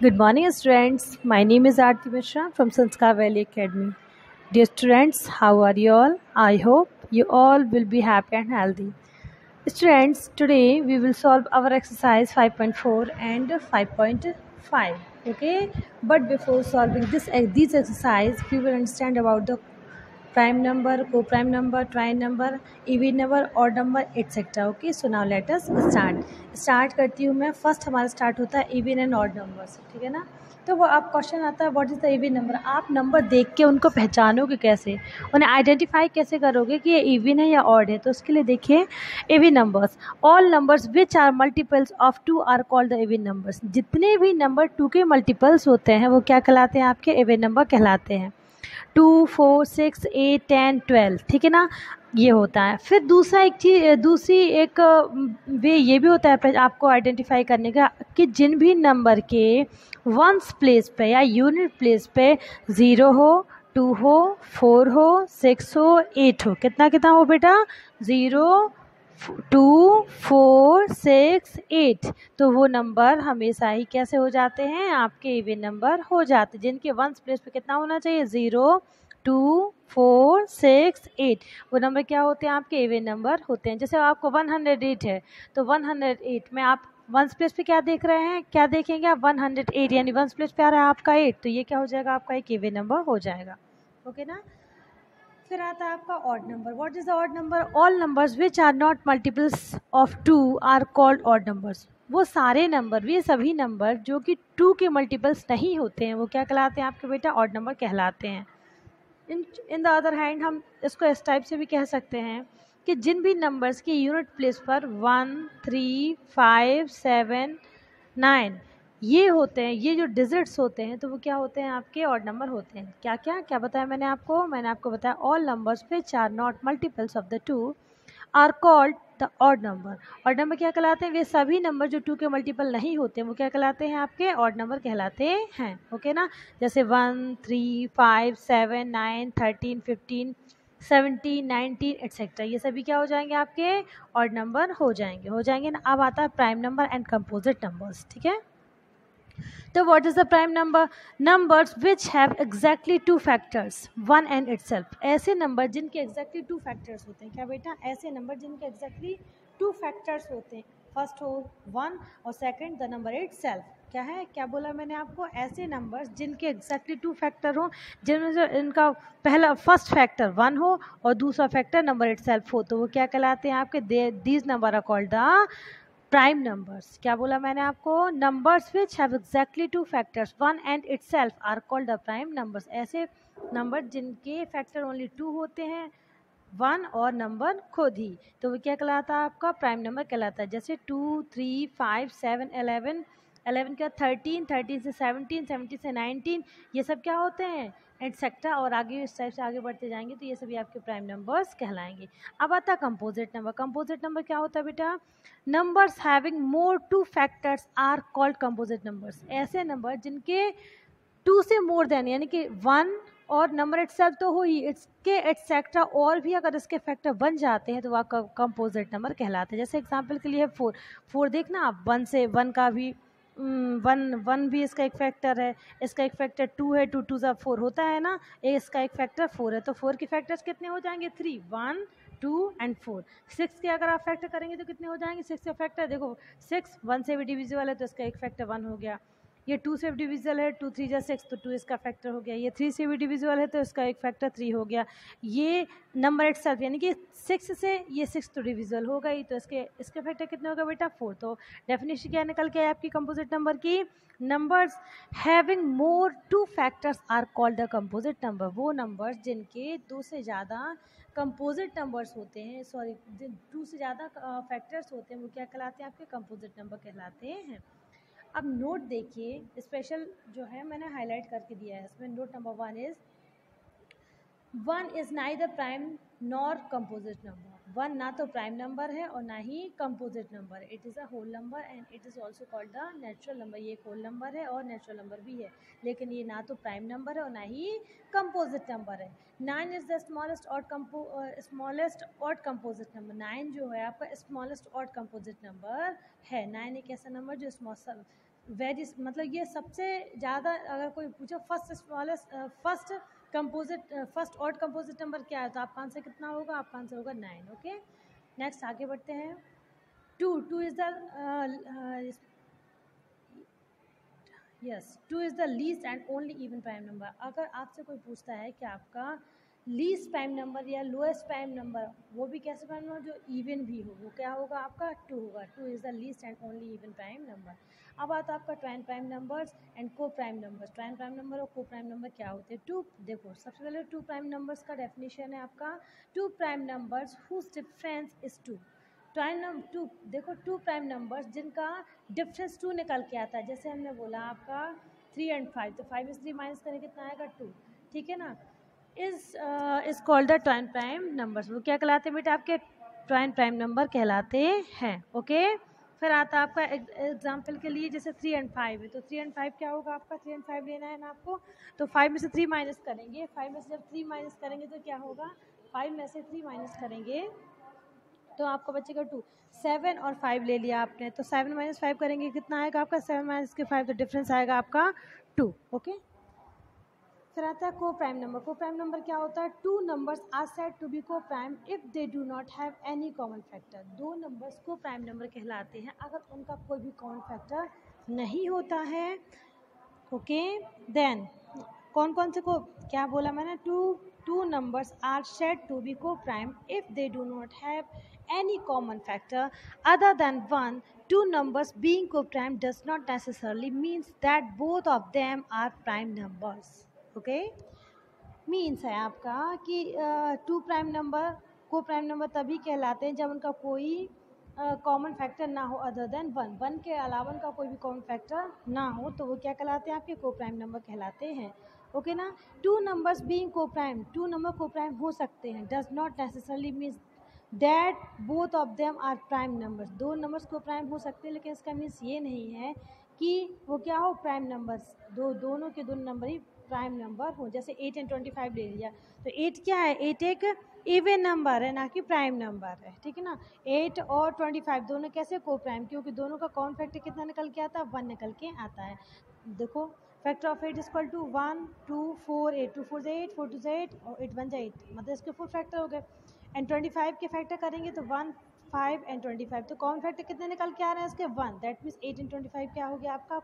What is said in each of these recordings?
Good morning, students. My name is Aarti Mishra from Sanskar Valley Academy. Dear students, how are you all? I hope you all will be happy and healthy. Students, today we will solve our exercise 5.4 and 5.5. Okay, but before solving these exercise, we will understand about the prime number, co-prime number, trine number, even number, odd number, etc. Okay, so now let us start करती हूँ मैं. First हमारा start होता है even and odd number से, ठीक है ना. तो वो आप क्वेश्चन आता है what is the even number. आप नंबर देख के उनको पहचानोगे कैसे, उन्हें आइडेंटिफाई कैसे करोगे कि ये इवन है या ऑड है. तो उसके लिए देखिए even numbers, all numbers which are multiples of 2 are called the even numbers. जितने भी नंबर 2 के मल्टीपल्स होते हैं वो क्या कहलाते हैं, आपके इवन नंबर कहलाते हैं. 2, 4, 6, 8, 10, 12, ठीक है ना, ये होता है. फिर दूसरी एक वे ये भी होता है आपको आइडेंटिफाई करने का कि जिन भी नंबर के वंस प्लेस पे या यूनिट प्लेस पे 0 हो, 2 हो, 4 हो, 6 हो, 8 हो. कितना कितना हो बेटा, 0, 2, 4, 6, 8. तो वो नंबर हमेशा ही कैसे हो जाते हैं, आपके इवन नंबर हो जाते हैं. जिनके वंस प्लेस पे कितना होना चाहिए, 0, 2, 4, 6, 8. वो नंबर क्या होते हैं, आपके इवन नंबर होते हैं. जैसे आपको 108 है तो 108 में आप वंस प्लेस पे क्या देख रहे हैं, क्या देखेंगे आप, 108, यानी वंस प्लेस पे आ रहा है आपका 8, तो ये क्या हो जाएगा, आपका एक इवन नंबर हो जाएगा. ओके ना. फिर आता है आपका odd number. What is the odd number. All numbers which are not multiples of 2 are called odd numbers. वो सारे नंबर, वे सभी नंबर जो कि 2 के मल्टीपल्स नहीं होते हैं वो क्या कहलाते हैं, आपके बेटा ऑड नंबर कहलाते हैं. इन द अदर हैंड हम इसको इस टाइप से भी कह सकते हैं कि जिन भी नंबर्स की यूनिट प्लेस पर 1, 3, 5, 7, 9 ये होते हैं, ये जो डिजिट्स होते हैं तो वो क्या होते हैं, आपके ऑड नंबर होते हैं. क्या क्या क्या बताया मैंने आपको बताया all numbers which are not multiples of the 2 are called the odd number. Odd number क्या कहलाते हैं, वे सभी नंबर जो 2 के मल्टीपल नहीं होते वो क्या कहलाते हैं, आपके ऑड नंबर कहलाते हैं. ओके ना. जैसे 1, 3, 5, 7, 9, 13, 15, 17, 19 एट्सेट्रा, ये सभी क्या हो जाएंगे, आपके ऑड नंबर हो जाएंगे ना. अब आता है prime number and composite numbers. ठीक है. तो what is the prime number. Numbers which have exactly 2 factors 1 and itself. ऐसे नंबर जिनके एग्जैक्टली 2 फैक्टर्स होते हैं. क्या बेटा, ऐसे नंबर जिनके एग्जैक्टली 2 फैक्टर्स होते हैं. फर्स्ट हो 1 और सेकंड द नंबर इटसेल्फ. क्या है, क्या बोला मैंने आपको, ऐसे नंबर्स जिनके एग्जैक्टली 2 फैक्टर हो, जिनमें से इनका पहला फर्स्ट फैक्टर 1 हो और दूसरा फैक्टर नंबर इटसेल्फ हो, तो वो क्या कहलाते हैं, आपके these number are called the prime numbers. क्या बोला मैंने आपको, numbers which have exactly 2 factors 1 and itself are called the prime numbers. ऐसे नंबर जिनके फैक्टर ओनली 2 होते हैं, 1 और नंबर खुद ही, तो वो क्या कहलाता है, आपका प्राइम नंबर कहलाता है. जैसे 2, 3, 5, 7, 11, 11 का 13, 13 से 17, 17 से 19, ये सब क्या होते हैं, एटसेट्रा. और आगे इस टाइप से आगे बढ़ते जाएंगे तो ये सभी आपके प्राइम नंबर्स कहलाएंगे. अब आता है कंपोजिट नंबर. कंपोजिट नंबर क्या होता है बेटा, numbers having more 2 factors are called composite numbers. ऐसे नंबर जिनके 2 से मोर देन, यानी कि 1 और नंबर इटसेल्फ तो हो ही, इसके एटसेट्रा और भी अगर इसके फैक्टर बन जाते हैं तो वह कंपोजिट नंबर कहलाते हैं. जैसे एग्जांपल के लिए 4 देखना आप, 1 से 1 का भी 1 भी इसका एक फैक्टर है, इसका एक फैक्टर 2 है, 2 2 सा 4 होता है ना, इसका एक फैक्टर 4 है, तो 4 के फैक्टर्स कितने हो जाएंगे, 3, 1, 2 एंड 4. 6 के अगर आप फैक्टर करेंगे तो कितने हो जाएंगे, 6 के फैक्टर देखो, 6 1 से भी डिविजिबल है तो इसका एक फैक्टर 1 हो गया. ये 2 से भी डिविजिबल है, 2 3 जा 6 तो 2 इसका फैक्टर हो गया. ये 3 से भी डिविजिबल है तो इसका एक फैक्टर 3 हो गया. ये नंबर इटसेल्फ, यानी कि 6 से ये 6 तो डिविजिबल हो गई तो इसके फैक्टर कितने होगा बेटा, 4. तो डेफिनेशन क्या निकल के है आपकी कंपोजिट नंबर की, numbers having more 2 factors are called the composite number. वो नंबर्स जिनके 2 से ज़्यादा कंपोजिट नंबर्स होते हैं, सॉरी 2 से ज़्यादा फैक्टर्स होते हैं वो क्या कहलाते हैं, आपके कंपोजिट नंबर कहलाते हैं. अब नोट देखिए, स्पेशल जो है मैंने हाईलाइट करके दिया है इसमें. Note number 1 is neither prime nor composite number. 1 ना तो प्राइम नंबर है और ना ही composite number. It is a whole number and it is also called the natural number. ये एक होल नंबर है और नेचुरल नंबर भी है, लेकिन ये ना तो प्राइम नंबर है और ना ही कंपोजिट नंबर है. 9 is the smallest odd composite number. 9 जो है आपका स्मॉलेस्ट ऑड कंपोजिट नंबर है. 9 एक ऐसा नंबर जो वेरी मतलब ये सबसे ज़्यादा अगर कोई पूछो first smallest first composite first odd composite number क्या है, तो आपका आंसर कितना होगा? आपका आंसर होगा 9। ओके, नेक्स्ट आगे बढ़ते हैं। 2 is the yes 2 is the least and only even prime number. अगर आपसे कोई पूछता है कि आपका लीस्ट प्राइम नंबर या लोएस्ट प्राइम नंबर, वो भी कैसे प्राइम नंबर जो इवन भी हो, वो क्या होगा? आपका 2 होगा। 2 is the least and only even prime number. अब आता है आपका ट्वाइन प्राइम नंबर्स एंड को prime numbers. Twine prime number और को प्राइम नंबर क्या होते हैं? टू, देखो सबसे पहले टू प्राइम नंबर्स का डेफिनेशन है आपका, two prime numbers whose difference is 2। Two, देखो टू प्राइम नंबर्स जिनका डिफरेंस 2 निकल के आता है। जैसे हमने बोला आपका 3 एंड 5, तो 5 में से 3 माइनस करें कितना आएगा? 2, ठीक है ना। Is called the twine prime numbers. वो क्या कहलाते हैं बेटा? आपके ट्वाइन प्राइम नंबर कहलाते हैं। ओके, फिर आता है आपका एग्जाम्पल के लिए जैसे 3 एंड 5 है, तो 3 एंड 5 क्या होगा आपका? 3 एंड 5 लेना है ना आपको, तो 5 में से 3 माइनस करेंगे। 5 में से जब 3 माइनस करेंगे तो क्या होगा? 5 में से 3 माइनस करेंगे तो आपका बचेगा 2। 7 और 5 ले लिया आपने, तो 7 माइनस 5 करेंगे कितना आएगा आपका? 7 माइनस के 5, तो डिफरेंस आएगा आपका 2। ओके, फिर आता है coprime number. Coprime number क्या होता है? Two numbers are said to be coprime if they do not have any common factor. दो नंबर्स को प्राइम नंबर कहलाते हैं अगर उनका कोई भी कॉमन फैक्टर नहीं होता है। ओके, देन कौन कौन से को, क्या बोला मैंने? Two numbers are said to be co-prime if they do not have any common factor other than one. Two numbers being co-prime does not necessarily means that both of them are prime numbers. Okay, means है आपका कि to prime number coprime number तभी कहलाते हैं जब उनका कोई common factor ना हो अदर देन 1। 1 के अलावा उनका कोई भी कॉमन फैक्टर ना हो, तो वो क्या कहलाते हैं? आपके को प्राइम नंबर कहलाते हैं। ओके ना। Two numbers being coprime, two number coprime हो सकते हैं, does not necessarily means that both of them are prime numbers. दो नंबर्स को प्राइम हो सकते हैं, लेकिन इसका मीन्स ये नहीं है कि वो क्या हो? प्राइम नंबर्स, दोनों के दोनों नंबर ही प्राइम नंबर हो। जैसे 8 एंड 25 ले लिया, तो 8 क्या है? 8 एक इवन नंबर है, ना कि प्राइम नंबर है, ठीक है ना। 8 और 25 दोनों कैसे को प्राइम? क्योंकि दोनों का कॉमन फैक्टर कितना निकल के आता है? 1 निकल के आता है। देखो फैक्टर ऑफ 8 इक्वल टू 1 2 4 8, 2 4 8, 4 2 8 और 8 1 8, मतलब इसके 4 फैक्टर हो गए। एंड 25 के फैक्टर करेंगे तो 1 5 एंड 25, तो कॉमन फैक्टर कितने निकल के आ रहे हैं इसके? 1। दैट मीन्स 8 एंड 25 क्या हो गया आपका?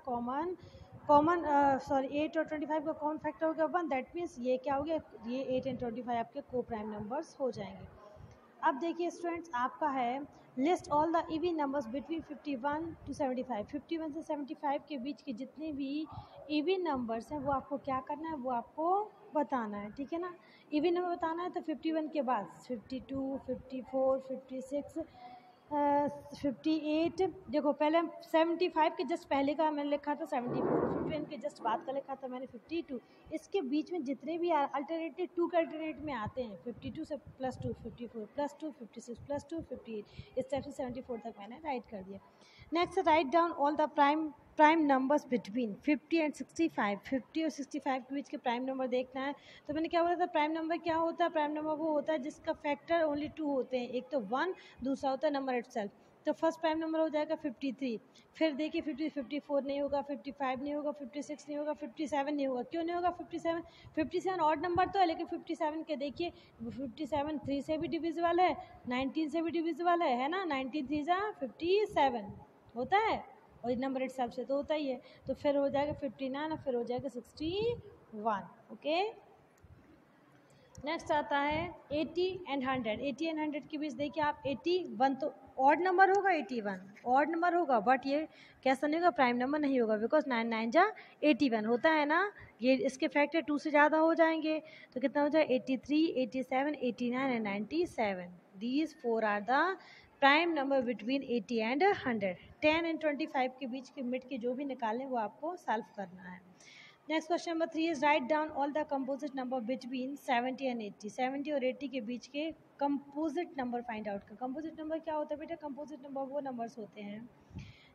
सॉरी 8 और 25 का कॉमन फैक्टर हो गया 1। दैट मीन्स ये क्या हो गया? ये 8 एंड 25 आपके को प्राइम नंबर्स हो जाएंगे। अब देखिए स्टूडेंट्स, आपका है list all the even numbers between 51 to 75। 51 से 75 के बीच के जितने भी इवन नंबर्स हैं वो आपको क्या करना है? वो आपको बताना है, ठीक है ना। इवन नंबर बताना है तो 51 के बाद 52 54 56 58, देखो पहले 75 के जस्ट पहले का मैंने लिखा था 74, 51 के जस्ट बाद का लिखा था मैंने 52। इसके बीच में जितने भी अल्टरनेटिव 2 के अल्टरनेट में आते हैं, 52 से +2 54 +2 56 +2 58, इस टाइप से 74 तक मैंने राइट कर दिया। Next write down all the prime numbers between 50 and 65। 50 और 65 के बीच के प्राइम नंबर देखना है। तो मैंने क्या बोला था? प्राइम नंबर क्या होता है? प्राइम नंबर वो होता है जिसका फैक्टर ओनली 2 होते हैं, एक तो 1, दूसरा होता है नंबर इटसेल्फ। तो फर्स्ट प्राइम नंबर हो जाएगा 53। फिर देखिए 54 नहीं होगा, 55 नहीं होगा, 56 नहीं होगा, 57 नहीं होगा। क्यों नहीं होगा 57 ऑड नंबर तो है, लेकिन 57 के देखिए 57 3 से भी डिविजिबल है, 19 से भी डिविजिबल है ना। 19 3 जा 57 होता है, और नंबर इटसेल्फ से तो होता ही है। तो फिर हो जाएगा 59 और फिर हो जाएगा 61। ओके, नेक्स्ट आता है 80 एंड 100। 80 एंड 100 के बीच देखिए आप 81 तो ऑड नंबर होगा, 81 ऑड नंबर होगा, बट ये कैसा नहीं होगा? प्राइम नंबर नहीं होगा, बिकॉज 9 9 जा 81 होता है ना। ये इसके फैक्टर 2 से ज़्यादा हो जाएंगे, तो कितना हो जाए? 83 87 89 and 97। These 4 are the prime number between 80 and 100। 10 and 25 के बीच के मिड के जो भी निकालें वो आपको सॉल्व करना है। Next question number 3 is write down all the composite number between 70 and 80। 70 और 80 के बीच के कंपोजिट नंबर फाइंड आउट कर। कंपोजिट नंबर क्या होता है बेटा? कंपोजिट नंबर वो नंबर्स होते हैं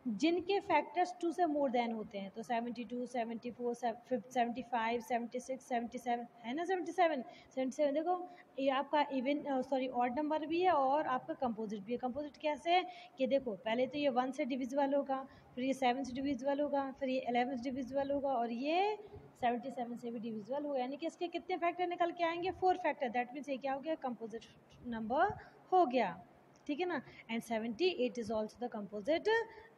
जिनके फैक्टर्स 2 से मोर देन होते हैं, तो 72, 74, 75, 76, 77 है ना, 77 देखो ये आपका इवन सॉरी ऑड नंबर भी है और आपका कंपोजिट भी है। कंपोजिट कैसे है कि देखो पहले तो ये 1 से डिविजिबल होगा, फिर ये 7 से डिविजिबल होगा, फिर ये 11 से डिविजिबल होगा और ये 77 से भी डिविजिबल होगा, यानी कि इसके कितने फैक्टर निकल के आएंगे, 4 फैक्टर। दैट मीन्स ये क्या हो गया, कंपोजिट नंबर हो गया, ठीक है ना। And 78 is also the composite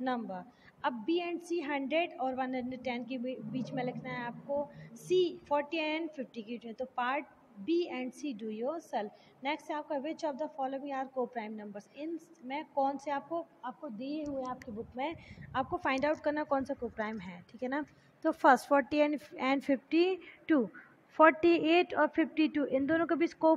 number. अब बी एंड सी 100 और 110 के बीच में लिखना है आपको, सी 40 एंड 50 की, तो part B and C do yourself. Next है आपका which of the following are coprime numbers, इन में कौन से आपको दिए हुए हैं आपकी बुक में, आपको फाइंड आउट करना कौन सा को प्राइम है, ठीक है ना। तो फर्स्ट 40 एंड 52, 48 और 52 इन दोनों के बीच को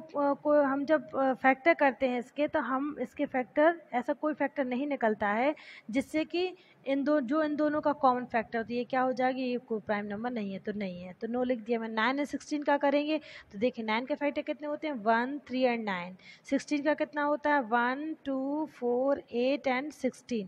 हम जब फैक्टर करते हैं इसके, तो हम इसके फैक्टर ऐसा कोई फैक्टर नहीं निकलता है जिससे कि इन दोनों का कॉमन फैक्टर, तो ये क्या हो जाएगी, ये कोई प्राइम नंबर नहीं है, तो नहीं है, तो नो लिख दिया मैं। 9 और 16 का करेंगे तो देखिए 9 के फैक्टर कितने होते हैं, 1, 3 एंड 9। 16 का कितना होता है, 1, 2, 4, 8 एंड 16।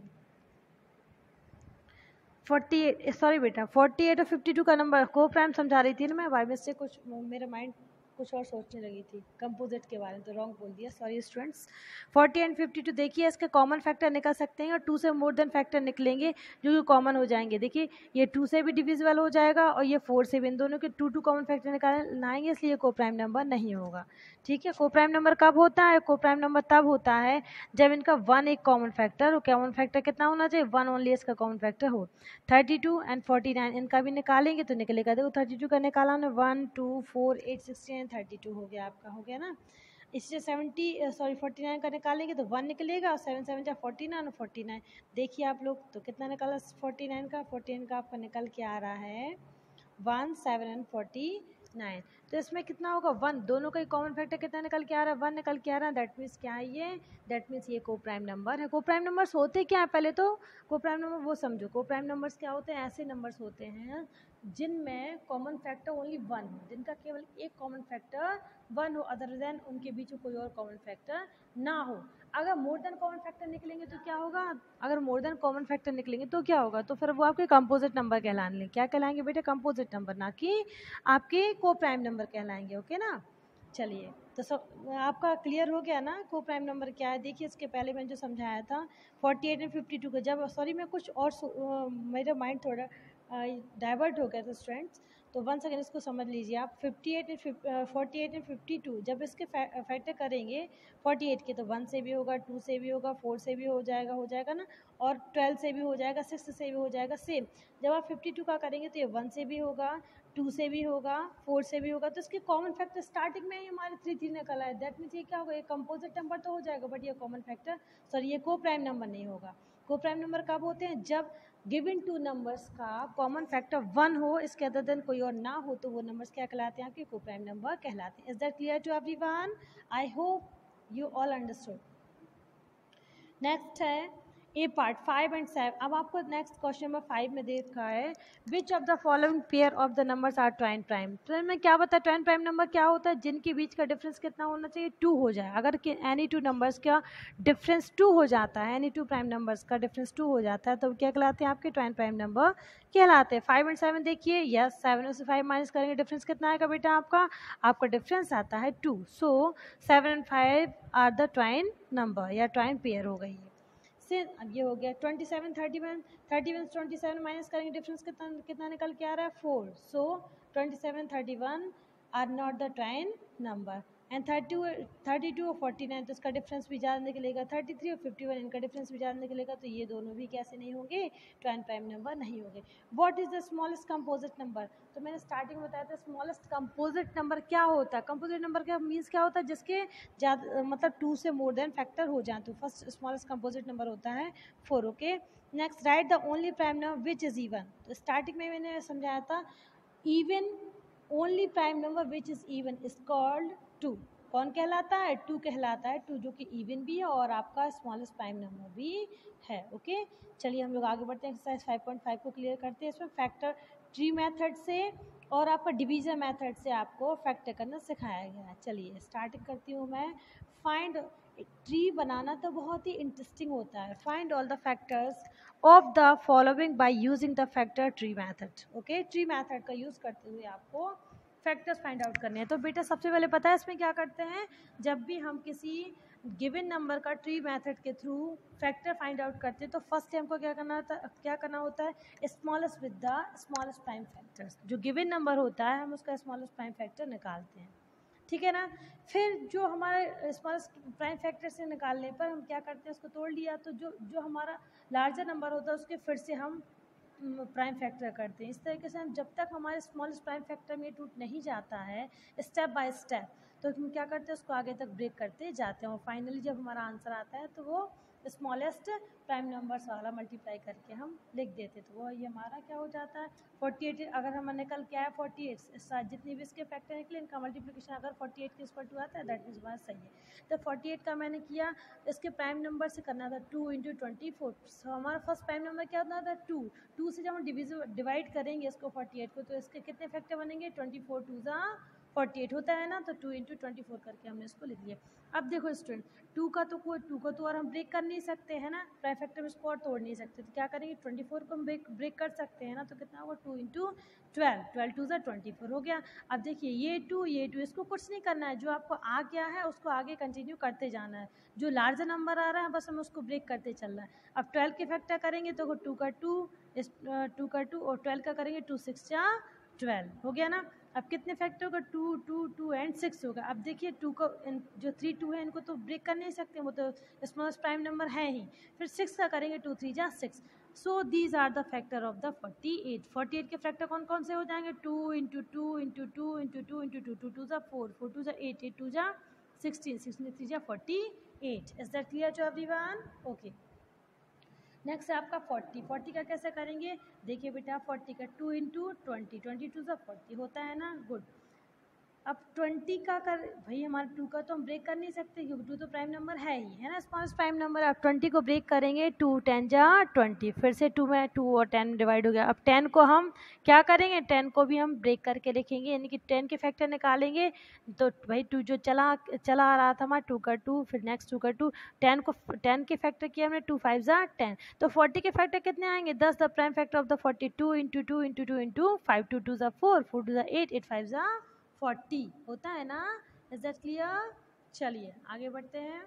48 सॉरी बेटा 48 और 52 का नंबर को प्राइम समझा रही थी ना मैं, बाय मिस्टेक कुछ मेरा माइंड कुछ और सोचने लगी थी कंपोजिट के बारे में, तो रॉन्ग बोल दिया, सॉरी स्टूडेंट्स। 40 एंड 52 देखिए इसके कॉमन फैक्टर निकल सकते हैं और 2 से मोर देन फैक्टर निकलेंगे जो कि कॉमन हो जाएंगे। देखिए ये 2 से भी डिविजिबल हो जाएगा और ये 4 से भी, इन दोनों के 2 कॉमन फैक्टर निकालेंगे, इसलिए को प्राइम नंबर नहीं होगा, ठीक है। को प्राइम नंबर कब होता है, को प्राइम नंबर तब होता है जब इनका 1 एक कॉमन फैक्टर हो। कॉमन फैक्टर कितना होना चाहिए, 1 ओनली इसका कॉमन फैक्टर हो। 32 एंड 49 इनका भी निकालेंगे तो निकलेगा, देखो 32 का निकाला ना, 1, 2, 4, 8, 16 एंड 32 हो गया आपका, हो गया ना। इससे 49 का निकालेंगे तो 1 निकलेगा और 7 7 जा 49 और 49 देखिए आप लोग, तो कितना निकाला 49 का आपका निकल के आ रहा है 1, 7 एंड 49। तो इसमें कितना होगा 1, दोनों का ही कॉमन फैक्टर कितना निकल के आ रहा है, 1 निकल के आ रहा है। दैट मीन्स क्या है ये, दैट मीन्स ये को प्राइम नंबर है। को प्राइम नंबर्स होते क्या है, पहले तो को प्राइम नंबर वो समझो। को प्राइम नंबर्स क्या होते हैं, ऐसे नंबर्स होते हैं जिनमें कॉमन फैक्टर ओनली 1 हो, जिनका केवल एक कॉमन फैक्टर 1 हो, अदर देन उनके बीच में कोई और कॉमन फैक्टर ना हो। अगर मोर देन कॉमन फैक्टर निकलेंगे तो क्या होगा, अगर मोर देन कॉमन फैक्टर निकलेंगे तो क्या होगा, तो फिर वो आपके कंपोजिट नंबर कहलाएंगे। क्या कहलाएंगे बेटे, कंपोजिट नंबर, ना कि आपके को प्राइम नंबर कहलाएंगे, ओके ना। चलिए तो सब आपका क्लियर हो गया ना, को प्राइम नंबर क्या है। देखिए इसके पहले मैंने जो समझाया था 48 और 52 का, जब सॉरी मैं कुछ और मेरा माइंड थोड़ा डाइवर्ट हो गया था स्टूडेंट्स, तो वन सेकेंड इसको समझ लीजिए आप। 48 एंड 52 जब इसके फैक्टर करेंगे 48 के, तो 1 से भी होगा, 2 से भी होगा, 4 से भी हो जाएगा ना, और 12 से भी हो जाएगा, 6 से भी हो जाएगा। सेम जब आप 52 का करेंगे तो ये 1 से भी होगा, 2 से भी होगा, 4 से भी होगा, तो इसके कॉमन फैक्टर स्टार्टिंग में ही हमारे 3 निकल आए। दैट मीन्स ये क्या होगा, ये कंपोजिट नंबर तो हो जाएगा, बट ये कॉमन फैक्टर सॉरी ये को प्राइम नंबर नहीं होगा। को प्राइम नंबर कब होते हैं, जब गिवन 2 नंबर्स का कॉमन फैक्टर 1 हो, इसके अदर देन कोई और ना हो, तो वो नंबर्स क्या कहलाते हैं, आपके को प्राइम नंबर कहलाते हैं। Is that clear to everyone, I hope you all understood. Next है ए पार्ट 5 एंड 7। अब आपको नेक्स्ट क्वेश्चन नंबर 5 में देखा है which of the following pair of the numbers are twin prime. तो में क्या बता, ट्वाइन प्राइम नंबर क्या होता है, जिनके बीच का डिफरेंस कितना होना चाहिए, 2 हो जाए। अगर एनी 2 नंबर्स का डिफरेंस 2 हो जाता है, एनी 2 प्राइम नंबर्स का डिफरेंस 2 हो जाता है, तो क्या कहलाते हैं, आपके ट्वाइन प्राइम नंबर कहलाते हैं। 5 एंड 7 देखिए, यस 7 में से 5 माइनस करेंगे डिफरेंस कितना आएगा बेटा, आपका डिफरेंस आता है 2। So 7 and 5 are the twin number या ट्वाइन पेयर हो गई है। से अब ये हो गया 27 31 27 माइनस करेंगे डिफरेंस कितना निकल के आ रहा है 4। So 27 31 are not the twin number. And 32 और 49 तो इसका डिफरेंस भी ज़्यादा निकलेगा। 33 और 51 इनका डिफरेंस भी ज़्यादा निकलेगा, तो ये दोनों भी कैसे नहीं होंगे, ट्वाइन प्राइम नंबर नहीं होंगे। What is the smallest composite number, तो मैंने स्टार्टिंग में बताया था स्मॉलेस्ट कंपोजिट नंबर क्या होता है। कंपोजिट नंबर का मीन्स क्या होता है, जिसके ज़्यादा मतलब 2 से मोर देन फैक्टर हो जाए, तो फर्स्ट स्मॉलेस्ट कंपोजिट नंबर होता है 4। Okay next, right the only prime number which is even. तो स्टार्टिंग में मैंने समझाया था even only prime number which is even is called 2। कौन कहलाता है, 2 कहलाता है। 2 जो कि इवन भी है और आपका स्मॉलेस्ट प्राइम नंबर भी है। ओके चलिए हम लोग आगे बढ़ते हैं, एक्सरसाइज 5.5 को क्लियर करते हैं। इसमें फैक्टर ट्री मेथड से और आपका डिवीजन मेथड से आपको फैक्टर करना सिखाया गया है। चलिए स्टार्टिंग करती हूँ मैं। फाइंड ट्री बनाना तो बहुत ही इंटरेस्टिंग होता है। Find all the factors of the following by using the factor tree method. Okay, tree method का यूज़ करते हुए आपको फैक्टर्स फाइंड आउट करने हैं। तो बेटा सबसे पहले पता है इसमें क्या करते हैं, जब भी हम किसी गिवन नंबर का ट्री मेथड के थ्रू फैक्टर फाइंड आउट करते हैं तो फर्स्ट हमको क्या करना होता है, smallest with the smallest prime factors. जो गिवन नंबर होता है हम उसका स्मॉलेस्ट प्राइम फैक्टर निकालते हैं, ठीक है ना। फिर जो हमारे स्मॉलेस्ट प्राइम फैक्टर से निकालने पर हम क्या करते हैं, उसको तोड़ लिया तो जो जो हमारा लार्जर नंबर होता है उसके फिर से हम प्राइम फैक्टर करते हैं। इस तरीके से हम जब तक हमारे स्मॉलेस्ट प्राइम फैक्टर में टूट नहीं जाता है स्टेप बाय स्टेप, तो हम क्या करते हैं उसको आगे तक ब्रेक करते जाते हैं और फाइनली जब हमारा आंसर आता है तो वो स्मॉलेस्ट प्राइम नंबर्स वाला मल्टीप्लाई करके हम लिख देते, तो वो ये हमारा क्या हो जाता है 48। अगर हमें निकल के आया 48, जितनी भी इसके फैक्टर निकले इनका मल्टीप्लिकेशन अगर 48 के इक्वल टू आता है दैट मीन्स बात सही है। तो 48 का मैंने किया, इसके प्राइम नंबर से करना था 2 × 24। सो हमारा फर्स्ट प्राइम नंबर क्या होता था 2 से जब हम डिवाइड करेंगे इसको 48 को तो इसके कितने फैक्टर बनेंगे 24 2 ज़ा 48 होता है ना, तो 2 × 24 करके हमने इसको लिख लिया। अब देखो स्टूडेंट 2 का तो और हम ब्रेक कर नहीं सकते हैं ना, प्राइम फैक्टर में इसको और तोड़ नहीं सकते, तो क्या करेंगे 24 को हम ब्रेक कर सकते हैं ना, तो कितना होगा 2 × 12, 12 2 ज़ा 24 हो गया। अब देखिए ये 2 इसको कुछ नहीं करना है, जो आपको आ गया है उसको आगे कंटिन्यू करते जाना है, जो लार्जर नंबर आ रहा है बस हमें उसको ब्रेक करते चलना है। अब 12 के फैक्टर करेंगे तो 2 का 2 और 12 का करेंगे 2 6 या 12 हो गया ना। अब कितने फैक्टर होगा 2 2 2 एंड 6 होगा। अब देखिए 2 को जो 3 2 है इनको तो ब्रेक कर नहीं सकते, वो तो स्मॉलेस्ट प्राइम नंबर है ही। फिर 6 का करेंगे 2 3 जा 6। So these are the factor of the 48। 48 के फैक्टर कौन कौन से हो जाएंगे 2 × 2 × 2 × 2 × 2 2 2 ज़ा 4 4 2 ज़ा 8 8 2 ज़ा 16 16 3 ज़ा 48। Is that clear to everyone? Okay, next है आपका 40। 40 का कैसे करेंगे, देखिए बेटा 40 का 2 × 20 22 सा 40 होता है ना, गुड। अब 20 का कर भाई हमारा 2 का तो हम ब्रेक कर नहीं सकते क्योंकि 2 तो प्राइम नंबर है ही है ना, स्मॉलेस्ट प्राइम नंबर। अब 20 को ब्रेक करेंगे 2 10 जा 20, फिर से 2 में 2 और 10 डिवाइड हो गया। अब 10 को हम क्या करेंगे, 10 को भी हम ब्रेक करके लिखेंगे, यानी कि 10 के फैक्टर निकालेंगे तो भाई 2 जो चला आ रहा था हमारा 2 का 2, फिर नेक्स्ट 2 का 2, 10 के फैक्टर किया हमने 2 5 जा 10, तो 40 के फैक्टर कितने आएंगे 10, the prime factor of the 40 2 × 2 × 2 × 5 2 2 ज़ा 4 4 2 ज़ा 8 8 5 ज़ा 40 होता है ना। Is that clear? चलिए आगे बढ़ते हैं।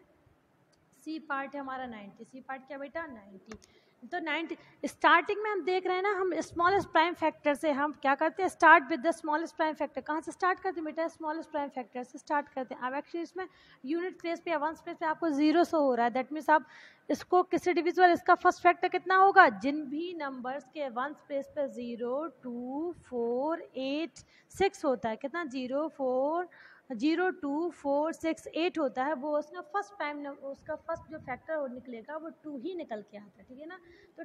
सी पार्ट है हमारा 90। सी पार्ट क्या बेटा 90। तो 90 स्टार्टिंग में हम देख रहे हैं ना, हम स्मॉलेस्ट प्राइम फैक्टर से हम क्या करते हैं, start with the smallest prime factor. कहाँ से स्टार्ट करते हैं बेटा, स्मॉलेस्ट प्राइम फैक्टर से स्टार्ट करते हैं। अब एक्चुअली इसमें यूनिट प्लेस पे या वंस प्लेस पे आपको 0 शो हो रहा है, दैट मीन्स आप इसको किसी डिविजिबल, इसका फर्स्ट फैक्टर कितना होगा, जिन भी नंबर्स के वंस प्लेस पे 0 2 4 8 6 होता है, कितना 0 4 0 2 4 6 8 होता है, वो उसका फर्स्ट प्राइम उसका फर्स्ट जो फैक्टर निकलेगा वो 2 ही निकल के आता है, ठीक है ना। तो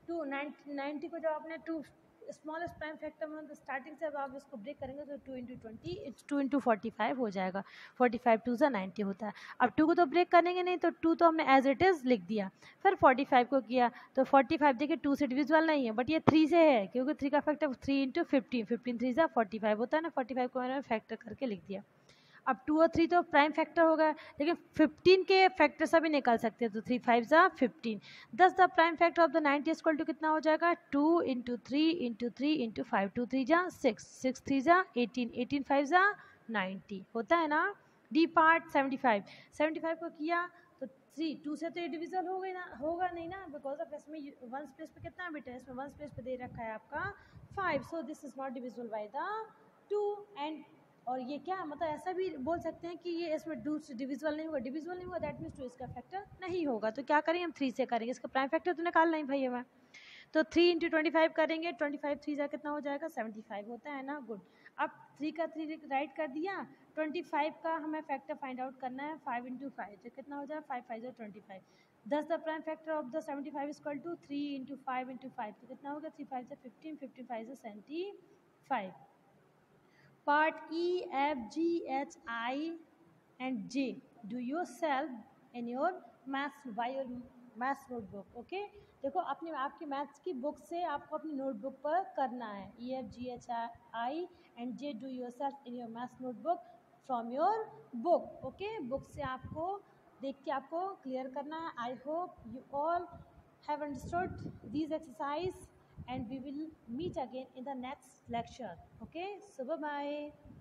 2 90 को जब आपने 2 स्मॉलेस्ट प्राइम फैक्टर में तो स्टार्टिंग से अब आप इसको ब्रेक करेंगे तो 2 × 20 इट्स 2 × 45 हो जाएगा, 45 2 ज़ा 90 होता है। अब 2 को तो ब्रेक करेंगे नहीं, तो 2 तो हमने एज इट इज़ लिख दिया। फिर 45 को किया तो 45 देखिए 2 से डिविजिबल नहीं है बट ये 3 से है, क्योंकि 3 का फैक्टर 3 × 15 15 3 ज़ा 45 होता है ना, 45 को मैंने फैक्टर करके लिख दिया। अब 2 और 3 तो प्राइम फैक्टर हो गया, लेकिन 15 के फैक्टर सभी निकाल सकते हैं, तो 3 5 ज़ा 15 10, the prime factor of the 90 equal to कितना हो जाएगा 2 × 3 × 3 × 5 2 3 ज़ा 6 6 3 ज़ा 18 18 5 ज़ा 90 होता है ना। डी पार्ट 75 को किया तो 2 से तो ये डिविजल हो गई ना, होगा नहीं ना, बिकॉज ऑफ इसमें वंस प्लेस पे कितना बेटा है, इसमें वंस प्लेस पे दे रखा है आपका 5, so this is not divisible by the 2 and. और ये क्या मतलब ऐसा भी बोल सकते हैं कि ये इसमें 2 से डिविजिबल नहीं होगा, डिविजिबल नहीं होगा दैट मीन्स 2 इसका फैक्टर नहीं होगा, तो क्या करेंगे हम 3 से करेंगे, इसका प्राइम फैक्टर तो निकालना ही भाई हमें, तो 3 × 25 करेंगे, 25 3 जा कितना हो जाएगा 75 होता है ना, गुड। अब 3 का 3 राइट कर दिया, 25 का हमें फैक्टर फाइंड आउट करना है 5 × 5 तो कितना हो जाएगा 5 5 ज़ा 25 10, the prime factor of the 75 equal to 3 × 5 × 5 तो कितना होगा 3 5 ज़ा 15 15 5 ज़ा 75। Part E, F, G, H, I and J do yourself in your maths by your maths notebook. Okay? देखो अपने आपकी मैथ्स की बुक से आपको अपनी नोटबुक पर करना है। E, F, G, H, I and J do yourself in your maths notebook from your book. Okay? Book से आपको देख के आपको क्लियर करना है। आई hope you all have understood these exercise, and we will meet again in the next lecture. Okay, so bye bye.